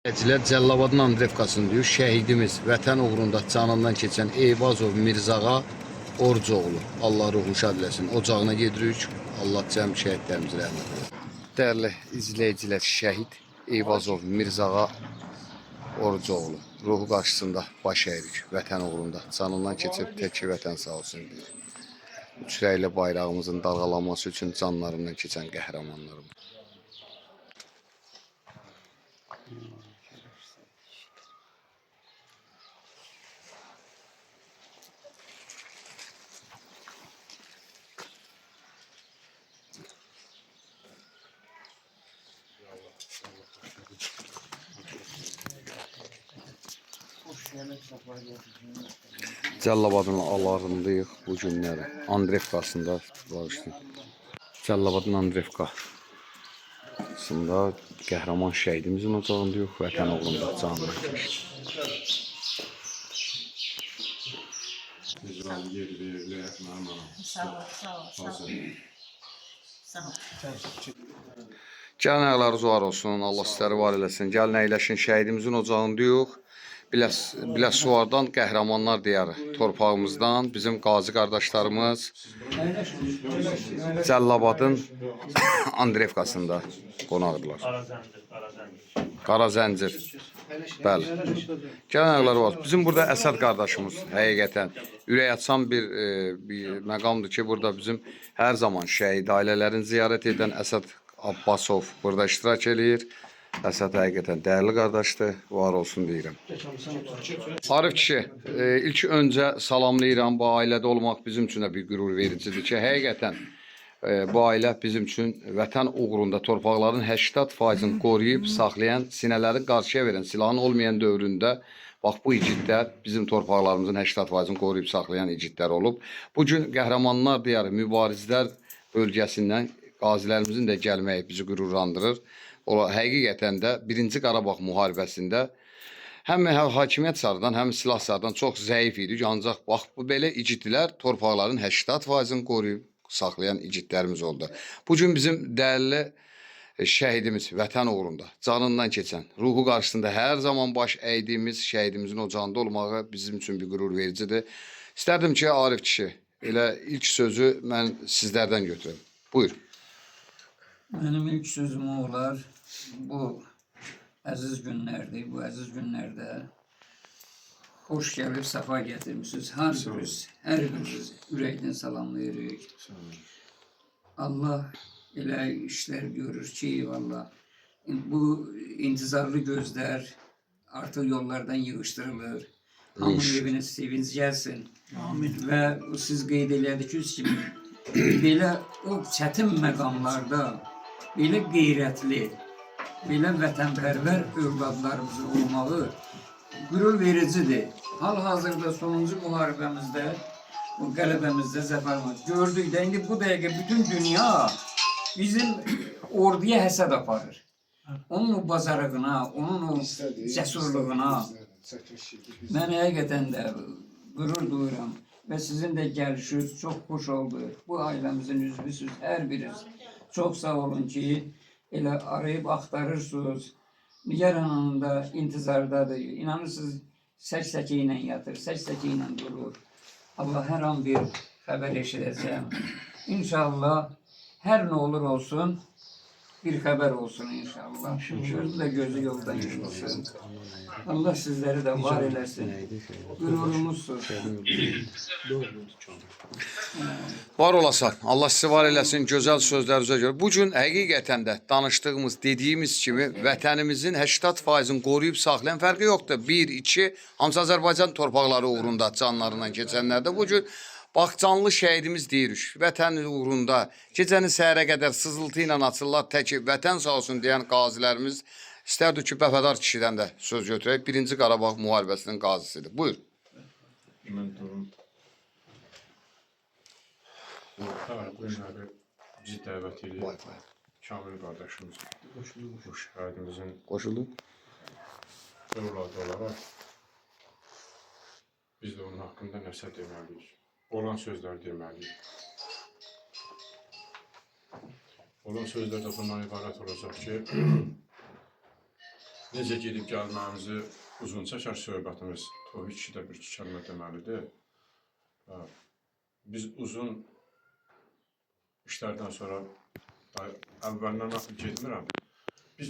Cəlilabadın Andrevkasını deyir, şəhidimiz, vətən uğrunda canından keçən Eyvazov Mirzağa Orcoğlu, Allah ruhu şad eləsin, ocağına gedirik, Allah cəm şəhidlərimizi rəhmət eləsin. Dəyərli izləyicilər, şəhid Eyvazov Mirzağa Orcoğlu, ruhu qarşısında baş əyirik, vətən uğrunda canından keçib, tək vətən sağ olsun deyir. Üç rəyli bayrağımızın dalğalanması üçün canlarından keçən qəhrəmanlarımız. Cəlilabadın alarındayıq bu günləri. Andrevkasında bağışlayın. Cəlilabadın Andrevkasında qəhrəman şəhidimizin ocağındayıq. Vətən uğrunda canına keçir. Gəlin ayaqlarınız var olsun, Allah sizləri var eləsin. Gəlin əyləşin, şəhidimizin ocağındayıq. Biləsuvardan qəhrəmanlar diyarı, torpağımızdan bizim qazi qardaşlarımız Cəlilabadın Andrevkasında qonaqdılar. Qarazəncir. Bəli. Gəlin ayaqları var. Bizim burada Əsəd qardaşımız həqiqətən ürək açan bir məqamdır ki, burada bizim hər zaman şəhid ailələrini ziyarət edən Əsəd Abbasov burada iştirak eləyir. Əsəd həqiqətən dəyərli qardaşdır, var olsun deyirəm. Arif kişi, ilk öncə salamlayıram. Bu ailədə olmaq bizim üçün də bir qürur vericidir ki, həqiqətən bu ailə bizim üçün vətən uğrunda torpaqların 80%-ni qoruyub, saxlayan, sinələri qarşıya verən, silahın olmayan dövründə bax bu igidlər bizim torpaqlarımızın 80%-ni qoruyub, saxlayan igidlər olub. Bugün qəhrəmanlar diyarı mübarizlər bölgəsindən qazilərimizin də gəlməyi bizi qürurlandırır. Həqiqətən də 1-ci Qarabağ müharibəsində həm hakimiyyət sarıdan, həm silah sarıdan çox zəif idi. Ancaq bax, bu belə igidlər torpaqların 80%-ni qoruyub saxlayan igidlərimiz oldu. Bugün bizim dəyərli şəhidimiz vətən uğrunda, canından keçən, ruhu qarşısında hər zaman baş əydiyimiz şəhidimizin ocağında olmağı bizim üçün bir qürur vericidir. İstərdim ki, Arif kişi, elə ilk sözü mən sizlərdən götürüm. Buyur. Mənim ilk sözüm olar, bu əziz günlərdir. Bu əziz günlərdə xoş gəlib, səfa gətirmişsiniz. Hər biriniz ürəkdən salamlayırıq. Allah elə işlər görür ki, valla bu intizarlı gözlər artıq yollardan yığışdırılır. Hamının evinə sevinç gəlsin. Və siz qeyd elədiniz kimi, belə o çətin məqamlarda belə qeyrətli, belə vətənpərvər övladlarımızın olmağı qürur vericidir. Hal-hazırda sonuncu müharibəmizdə, bu qələbəmizdə zəfərimiz gördük də, indi bu dəqiqə bütün dünya bizim orduya həsəd aparır. Onun o bacarığına, onun o cəsurluğuna mən həqiqətən də qürur duyuram və sizin də gəlişiniz çox xoş oldu. Bu ailəmizin üzvüsüz, hər biriniz. Çox sağ olun ki, elə arayıb axtarırsınız. Nigar Hanım da intizardadır. İnanırsınız, səksəki ilə yatır, səksəki ilə durur. Allah hər an bir xəbər eşidəcəm. İnşallah hər nə olur olsun, bir xəbər olsun inşallah. Gözü də gözü yoldan yürüsün. Allah sizləri də var eləsin. Qürurumuzsuz. Var olasan, Allah sizi var eləsin, gözəl sözlərinizə görə. Bugün həqiqətən də danışdığımız, dediyimiz kimi vətənimizin 80%-ni qoruyub saxlayan fərqi yoxdur. 1, 2, hamısı Azərbaycan torpaqları uğrunda canlarından keçənlərdə. Bugün bax, canlı şəhidimiz deyirik, vətən uğrunda gecəni səhərə qədər sızıltı ilə açırlar, təki vətən sağ olsun deyən qazilərimiz. İstərdik ki, Bəfədar kişidən də söz götürək. 1-ci Qarabağ müharibəsinin qazisidir. Buyur. Mən durum. Bu günləri bizi dəvət edir. Kamil qardaşımız, bu şəhidimizin övladı olaraq biz də onun haqqında nəsə deməliyik. Olan sözlər deməliyik. Olan sözlər də bundan ibarət olacaq ki, Necə gedib gəlməyimizi uzun çəkər söhbətimiz. Tofiq kişi də bir iki kəlmə deməlidir. Ha, biz uzun işlərdən sonra əvvəldən atıb getmirəm.